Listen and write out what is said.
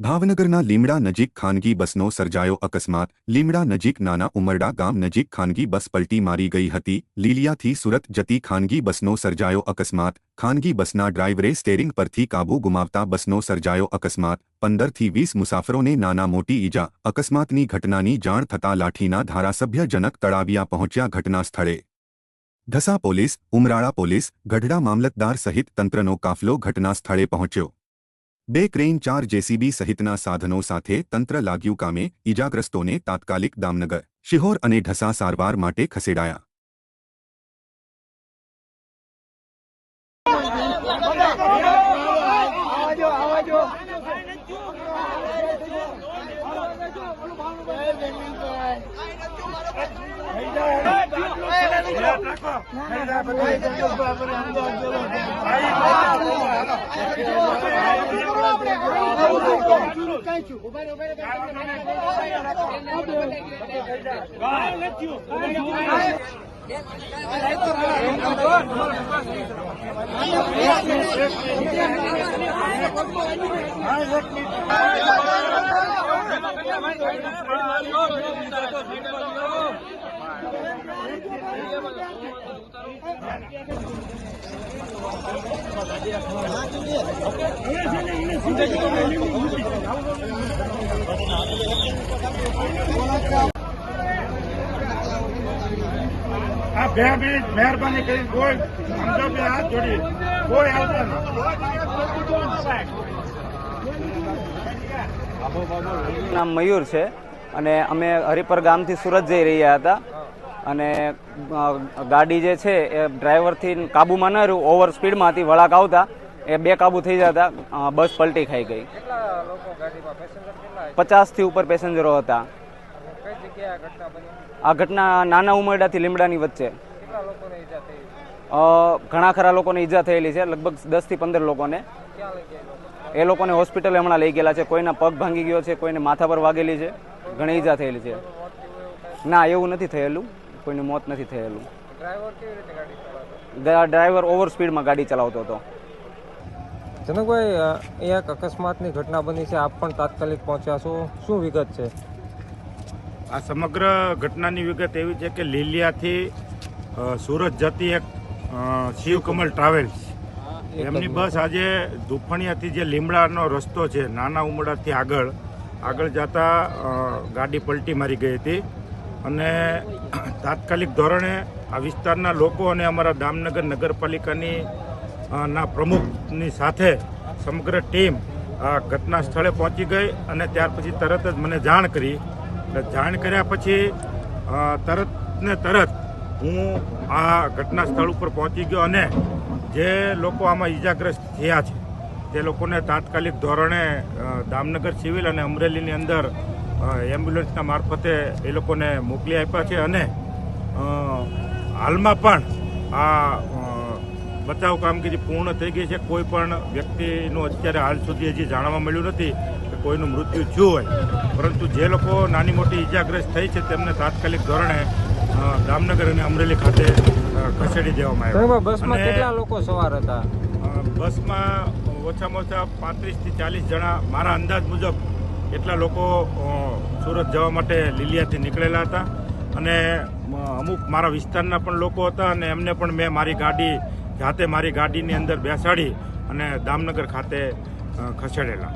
ભાવનગરના લીમડા નજીક ખાનગી બસનો સર્જાયો અકસ્માત। લીમડા નજીક નાના ઉમરડા ગામ નજીક ખાનગી બસ પલટી મારી ગઈ હતી। લીલિયાથી સુરત જતી ખાનગી બસનો સર્જાયો અકસ્માત। ખાનગી બસના ડ્રાઈવરે સ્ટેરિંગ પરથી કાબુ ગુમાવતા બસનો સર્જાયો અકસ્માત। 15 થી 20 મુસાફરોને નાના મોટી ઈજા। અકસ્માતની ઘટનાની જાણ થતાં લાઠીના ધારાસભ્ય જનક તળાવિયા પહોંચ્યા ઘટના સ્થળે। ઢસા પોલીસ, ઉમરાળા પોલીસ, ગઢડા મામલતદાર સહિત તંત્રનો કાફલો ઘટના સ્થળે પહોંચ્યો। 2 ક્રેન 4 જેસીબી સહિતના સાધનો સાથે તંત્ર લાગ્યું કામે। ઈજાગ્રસ્તોને તાત્કાલિક દામનગર, શિહોર અને ઢસા સારવાર માટે ખસેડાયા। आप 2 मिनट मेहरबानी कर कोई समझो पे हाथ जोड़ी कोई आवता नाम मयूर है અને અમે હરિપર ગામથી સુરત જઈ રહ્યા હતા અને ગાડી જે છે એ ડ્રાઈવરથી કાબુમાં ન રહ્યું, ઓવર સ્પીડમાં હતી, વળાંક આવતા એ બેકાબુ થઈ જતા બસ પલટી ખાઈ ગઈ। 50 થી ઉપર પેસેન્જરો હતા। આ ઘટના નાના ઉમરડાથી લીમડાની વચ્ચે ઘણા ખરા લોકોને ઈજા થયેલી છે, લગભગ 10 થી 15 લોકોને। એ લોકોને હોસ્પિટલ હમણાં લઈ ગયેલા છે। કોઈના પગ ભાંગી ગયો છે, કોઈને માથા પર વાગેલી છે, ઘણી ઈજા થયેલી છે। ના, એવું નથી થયેલું, કોઈનું મોત નથી થયેલું। ડ્રાઈવર ઓવર સ્પીડમાં ગાડી ચલાવતો હતો। જનકભાઈ, એક અકસ્માતની ઘટના બની છે, આપ પણ તાત્કાલિક પહોંચ્યા છો, શું વિગત છે? આ સમગ્ર ઘટનાની વિગત એવી છે કે લીલિયાથી સુરત જતી એક શિવકમલ ટ્રાવેલ્સ, એમની બસ આજે ધુફણિયાથી જે લીમડાનો રસ્તો છે નાના ઉમરડાથી આગળ જતા ગાડી પલટી મારી ગઈ હતી અને તાત્કાલિક ધોરણે આ વિસ્તારના લોકો અને અમારા દામનગર નગરપાલિકાની ના પ્રમુખની સાથે સમગ્ર ટીમ આ ઘટના સ્થળે પહોંચી ગઈ અને ત્યાર પછી તરત જ મને જાણ કરી। જાણ કર્યા પછી તરત હું આ ઘટના સ્થળ ઉપર પહોંચી ગયો અને જે લોકો આમાં ઈજાગ્રસ્ત થયા છે તે લોકોને તાત્કાલિક ધોરણે દામનગર સિવિલ અને અમરેલીની અંદર એમ્બ્યુલન્સના મારફતે એ લોકોને મોકલી આપ્યા છે અને હાલમાં પણ આ બચાવ કામગીરી પૂર્ણ થઈ ગઈ છે। કોઈ પણ વ્યક્તિનું અત્યારે હાલ સુધી હજી જાણવા મળ્યું નથી કે કોઈનું મૃત્યુ થયું હોય, પરંતુ જે લોકો નાની મોટી ઈજાગ્રસ્ત થઈ છે તેમને તાત્કાલિક ધોરણે દામનગર અને અમરેલી ખાતે ખસેડી દેવામાં આવ્યા। બસમાં કેટલા લોકો સવાર હતા? બસમાં ઓછામાં ઓછા 35 થી 40 જણા, મારા અંદાજ મુજબ એટલા લોકો સુરત જવા માટે લીલિયાથી નીકળેલા હતા અને અમુક મારા વિસ્તારના પણ લોકો હતા અને એમને પણ મેં મારી ગાડીની અંદર બેસાડી અને દામનગર ખાતે ખસેડેલા।